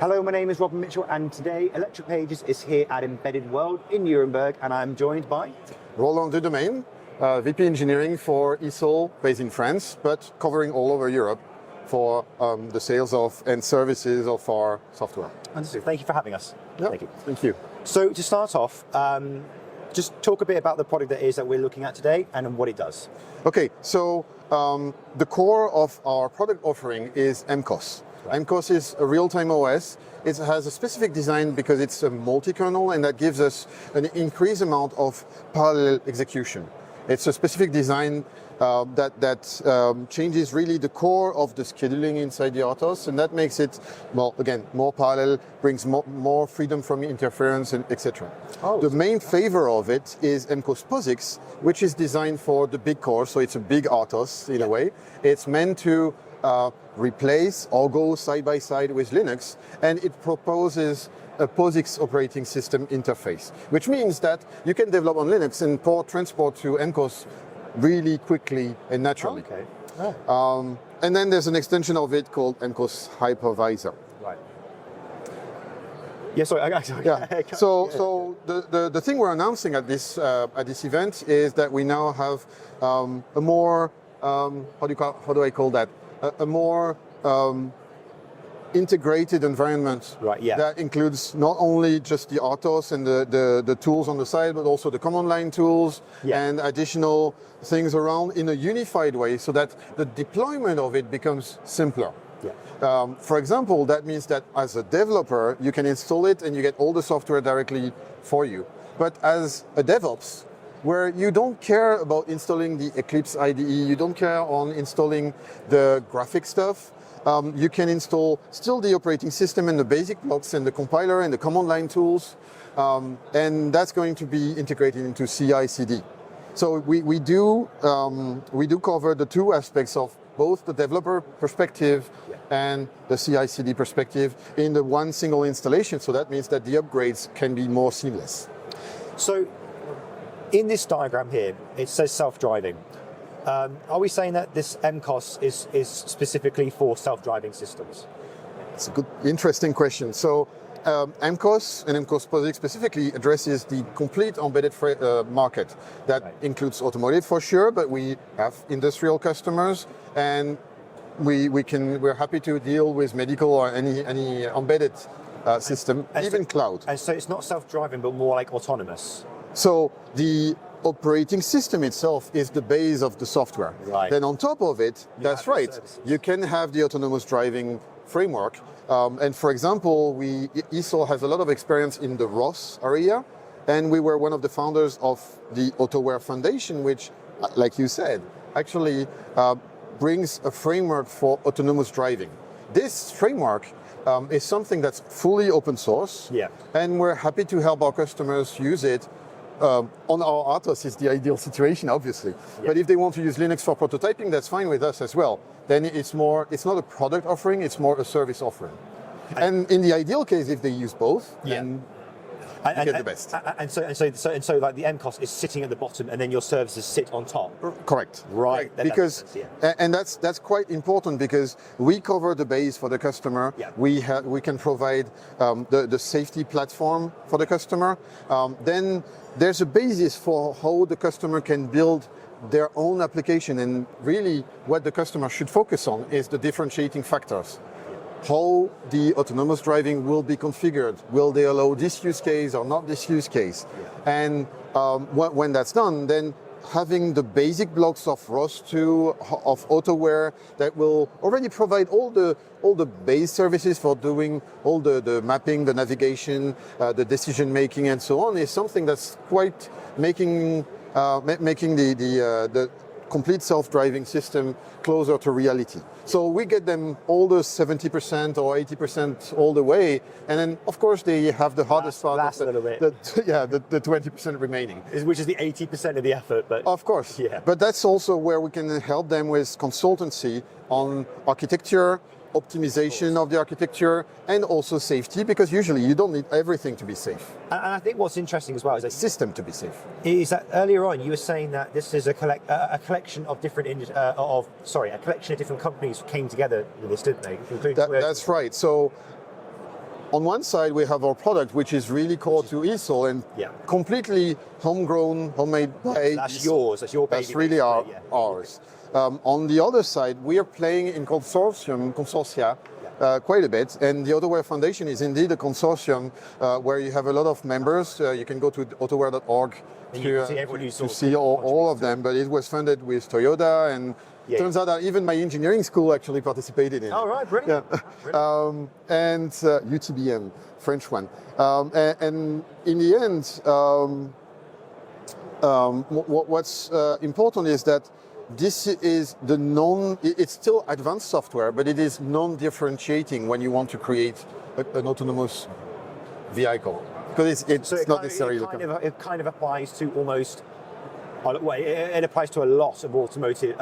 Hello, my name is Robin Mitchell, and today Electric Pages is here at Embedded World in Nuremberg, and I'm joined by Roland Dudomain, VP Engineering for ESOL, based in France, but covering all over Europe for the sales of and services of our software. Understood. Thank you for having us. Yeah, Thank you. Thank you. So to start off, just talk a bit about the product that we're looking at today and what it does. Okay, so the core of our product offering is MCOS. Right. MCOS is a real-time OS. It has a specific design because it's a multi-kernel, and that gives us an increased amount of parallel execution. It's a specific design that changes really the core of the scheduling inside the RTOS, and that makes it, well, again, more parallel, brings more freedom from interference, and etc. The main flavor of it is MCOS POSIX, which is designed for the big core, so it's a big RTOS in a way. It's meant to replace or go side by side with Linux, and it proposes a POSIX operating system interface, which means that you can develop on Linux and transport to MCOS really quickly and naturally. Okay. And then there's an extension of it called MCOS Hypervisor. Right. Yeah, sorry. Yeah. So the thing we're announcing at this event is that we now have a more how do I call that? A more integrated environment, Right, yeah. that includes not only just the RTOS and the tools on the side, but also the command line tools, Yeah. and additional things around in a unified way, so that the deployment of it becomes simpler. Yeah. For example, that means that as a developer, you can install it and you get all the software directly for you. But as a DevOps, where you don't care about installing the Eclipse IDE, you don't care on installing the graphic stuff, you can install still the operating system and the basic blocks and the compiler and the command line tools, and that's going to be integrated into CI/CD. So we do cover the two aspects of both the developer perspective and the CI/CD perspective in the one single installation. So that means that the upgrades can be more seamless. So in this diagram here, it says self-driving. Are we saying that this MCOS is specifically for self-driving systems? It's a good, interesting question. So MCOS and MCOS POSIX specifically addresses the complete embedded market. That includes automotive for sure, but we have industrial customers, and we're happy to deal with medical or any embedded system, even cloud. And so it's not self-driving, but more like autonomous. So the operating system itself is the base of the software. Right. Then on top of it, that's right, you can have the autonomous driving framework. And for example, ESOL has a lot of experience in the ROS area, and we were one of the founders of the AutoWare Foundation, which, like you said, actually brings a framework for autonomous driving. This framework is something that's fully open source, and we're happy to help our customers use it. On our RTOS is the ideal situation, obviously. Yeah. But if they want to use Linux for prototyping, that's fine with us as well. Then it's not a product offering, it's more a service offering. And in the ideal case, if they use both, then you get the best. And so like the MCOS is sitting at the bottom, and then your services sit on top. Correct. Right. Because and that's quite important, because we cover the base for the customer. Yeah. We can provide the safety platform for the customer. Then there's a basis for how the customer can build their own application, and really what the customer should focus on is the differentiating factors. How the autonomous driving will be configured. Will they allow this use case or not this use case? And when that's done, then having the basic blocks of ROS2, of AutoWare, that will already provide all the base services for doing all the mapping, the navigation, the decision making, and so on, is something that's quite making the complete self-driving system closer to reality. So we get them all the 70% or 80% all the way, and then of course they have the hardest part, the 20% remaining. Which is the 80% of the effort, but... Of course, but that's also where we can help them with consultancy on architecture, optimization of the architecture, and also safety, because usually you don't need everything to be safe. And I think what's interesting as well is that system to be safe. Is that earlier on you were saying that this is a collection of different a collection of different companies came together with this, didn't they? That's right. So on one side, we have our product, which is really core to ESOL and Yeah. completely homegrown, homemade by That's ESOL. yours. That's your baby. That's really basically, yeah. ours. On the other side, we are playing in consortia quite a bit. And the Autoware Foundation is indeed a consortium where you have a lot of members. You can go to autoware.org And you can see everyone who's to sort of see all of them. But it was funded with Toyota, and turns out that even my engineering school actually participated in it. Oh, right, brilliant. Brilliant. And UTBM, French one. And in the end, what's important is that this is it's still advanced software, but it is non-differentiating when you want to create an autonomous vehicle. Because it's not necessarily it kind of applies to almost, well, it applies to a lot of automotive,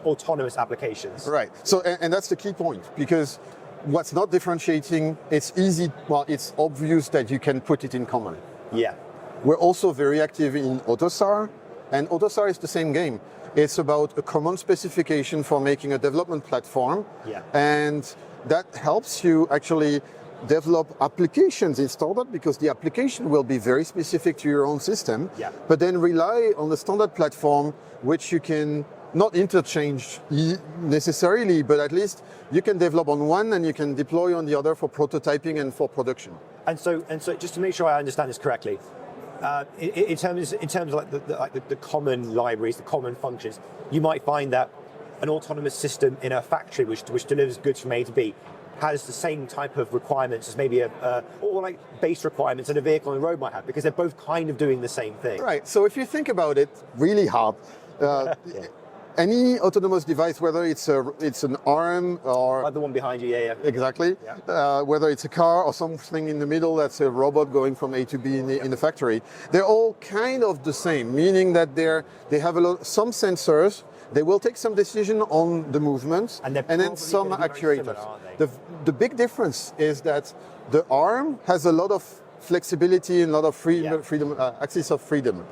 autonomous applications. Right. So, and that's the key point, because what's not differentiating, it's easy, well, it's obvious that you can put it in common. Yeah. We're also very active in AUTOSAR, and AUTOSAR is the same game. It's about a common specification for making a development platform, and that helps you actually develop applications in standard, because the application will be very specific to your own system, but then rely on the standard platform, which you can not interchange necessarily, but at least you can develop on one and you can deploy on the other for prototyping and for production. And so just to make sure I understand this correctly, in terms of like the common libraries, the common functions, you might find that an autonomous system in a factory which delivers goods from A to B has the same type of requirements as maybe or like base requirements that a vehicle on the road might have, because they're both kind of doing the same thing. Right. So if you think about it really hard, any autonomous device, whether it's an arm or like the one behind you, exactly, whether it's a car or something in the middle that's a robot going from A to B in the factory, they're all kind of the same, meaning that they have some sensors. They will take some decision on the movements, and then some actuators. The big difference is that the arm has a lot of flexibility and a lot of freedom, axis of freedom.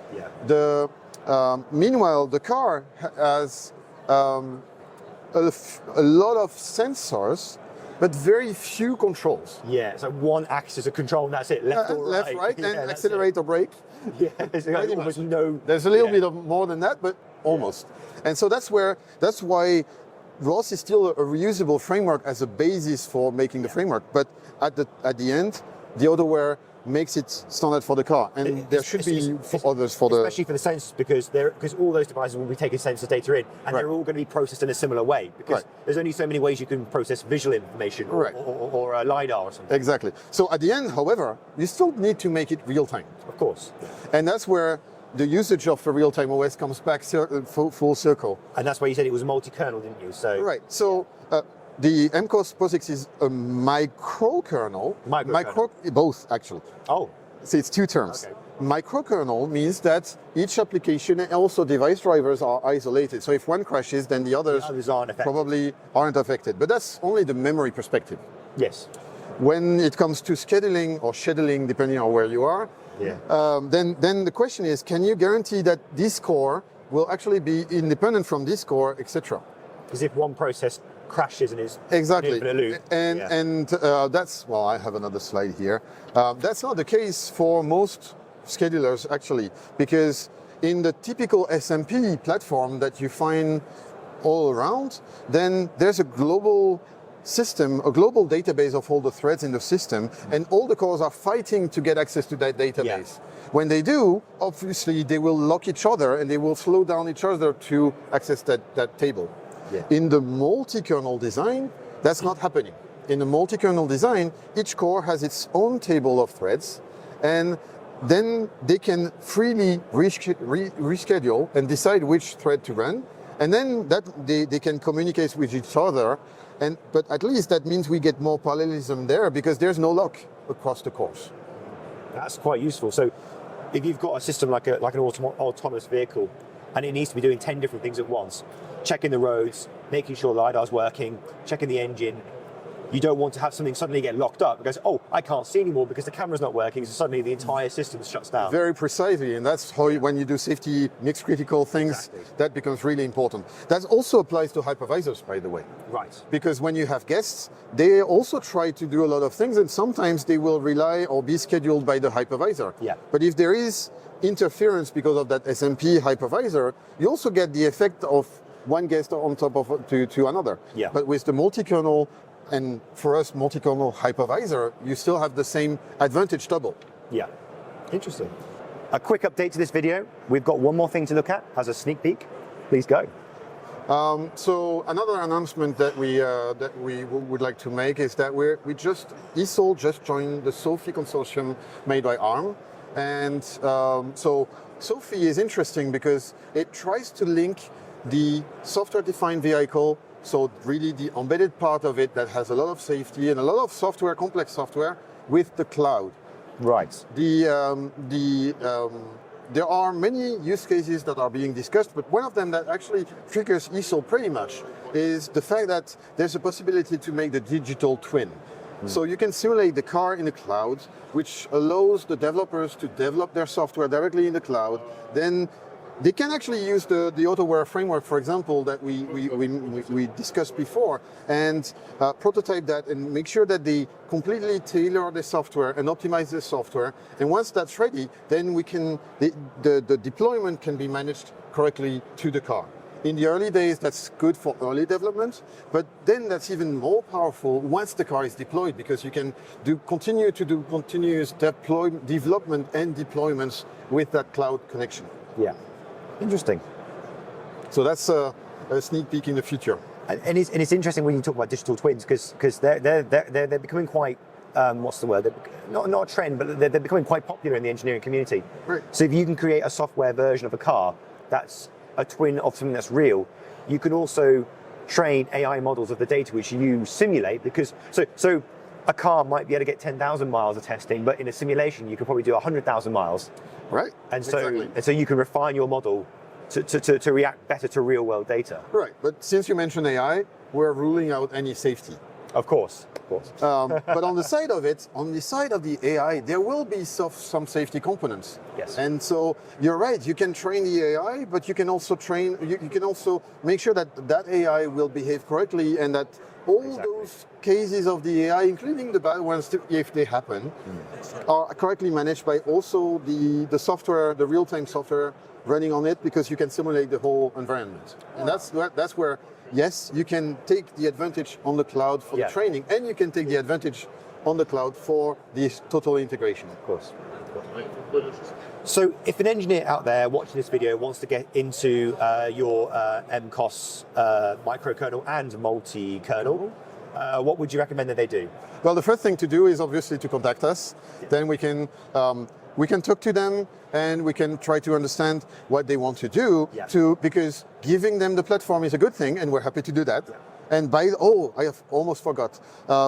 Meanwhile, the car has a lot of sensors, but very few controls. Yeah, so one axis of control, and that's it. Left or right. Left, right, and accelerate or brake. Yeah, there's almost no. There's a little bit of more than that, but almost. And so that's why ROS is still a reusable framework as a basis for making the framework. But at the end, the Autoware makes it standard for the car, and there should be others for the... Especially for the sensors, because all those devices will be taking sensor data in, and they're all going to be processed in a similar way, because there's only so many ways you can process visual information or a LiDAR or something. Exactly. So at the end, however, you still need to make it real-time. Of course. And that's where the usage of a real-time OS comes back full circle. And that's why you said it was multi-kernel, didn't you? So right. So the MCOS POSIX is a microkernel. Both, actually. Oh. So it's two terms. Okay. Microkernel means that each application and also device drivers are isolated. So if one crashes, then the others probably aren't affected. But that's only the memory perspective. Yes. When it comes to scheduling or scheduling, depending on where you are, then the question is, can you guarantee that this core will actually be independent from this core, etc.? Because if one process crashes and is exactly in a loop. And that's, well, I have another slide here. That's not the case for most schedulers, actually, because in the typical SMP platform that you find all around, then there's a global system, a global database of all the threads in the system, and all the cores are fighting to get access to that database. When they do, obviously they will lock each other and they will slow down each other to access that table. In the multi-kernel design, that's not happening. In the multi-kernel design, each core has its own table of threads, and then they can freely reschedule and decide which thread to run, and then that they can communicate with each other. But at least that means we get more parallelism there, because there's no lock across the cores. That's quite useful. So if you've got a system like an autonomous vehicle, and it needs to be doing 10 different things at once, checking the roads, making sure LiDAR's working, checking the engine, You don't want to have something suddenly get locked up because, oh, I can't see anymore because the camera's not working, so suddenly the entire system shuts down. Very precisely, and that's how when you do safety mixed critical things, Exactly. that becomes really important. That also applies to hypervisors, by the way. Right. Because when you have guests, they also try to do a lot of things, and sometimes they will rely or be scheduled by the hypervisor. Yeah. But if there is interference because of that SMP hypervisor, you also get the effect of one guest on top of to another. Yeah. But with the multi-kernel, and for us, multi-kernel hypervisor, you still have the same advantage double. Yeah. Interesting. A quick update to this video. We've got one more thing to look at as a sneak peek. Please go. So another announcement that we would like to make is that ESOL just joined the SOFI consortium made by ARM, and so SOFI is interesting because it tries to link the software-defined vehicle, so really the embedded part of it that has a lot of safety and a lot of software, complex software, with the cloud. Right. There are many use cases that are being discussed, but one of them that actually triggers ESOL pretty much is the fact that there's a possibility to make the digital twin. So you can simulate the car in the cloud, which allows the developers to develop their software directly in the cloud. Then they can actually use the AutoWare framework, for example, that we discussed before, and prototype that and make sure that they completely tailor the software and optimize the software. And once that's ready, then the deployment can be managed correctly to the car. In the early days, that's good for early development, but then that's even more powerful once the car is deployed, because you can continue to do continuous development and deployments with that cloud connection. Yeah. Interesting. So that's a sneak peek in the future. And it's interesting when you talk about digital twins because they're becoming quite what's the word? Not a trend, but they're becoming quite popular in the engineering community. Right. So if you can create a software version of a car that's a twin of something that's real, you can also train AI models of the data which you simulate, because so a car might be able to get 10,000 miles of testing, but in a simulation you could probably do 100,000 miles. Right. And so Exactly. and so you can refine your model to react better to real world data. Right. But since you mentioned AI, we're ruling out any safety. Of course. But on the side of it, on the side of the AI, there will be some safety components. Yes. And so you're right. You can train the AI, but you can also you can also make sure that that AI will behave correctly, and that all those cases of the AI, including the bad ones, if they happen, are correctly managed by also the software, the real-time software running on it, because you can simulate the whole environment. And that's where, yes, you can take the advantage on the cloud for the training, and you can take the advantage on the cloud for this total integration. Of course. So if an engineer out there watching this video wants to get into your MCOS microkernel and multi-kernel, what would you recommend that they do? Well, the first thing to do is obviously to contact us. Then we can talk to them, and we can try to understand what they want to do, because giving them the platform is a good thing, and we're happy to do that. Yeah. And I have almost forgot,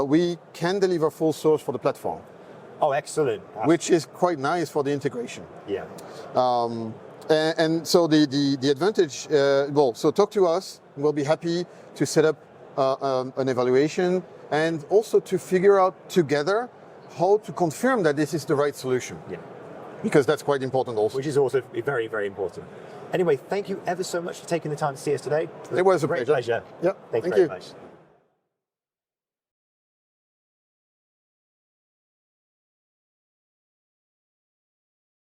we can deliver full source for the platform. Oh, excellent. Which is quite nice for the integration. Yeah. And so the advantage, so talk to us. We'll be happy to set up an evaluation, and also to figure out together how to confirm that this is the right solution. Yeah. Because that's quite important also. Which is also very, very important. Anyway, thank you ever so much for taking the time to see us today. It was a great pleasure. pleasure. Yeah, Thank you thank very much.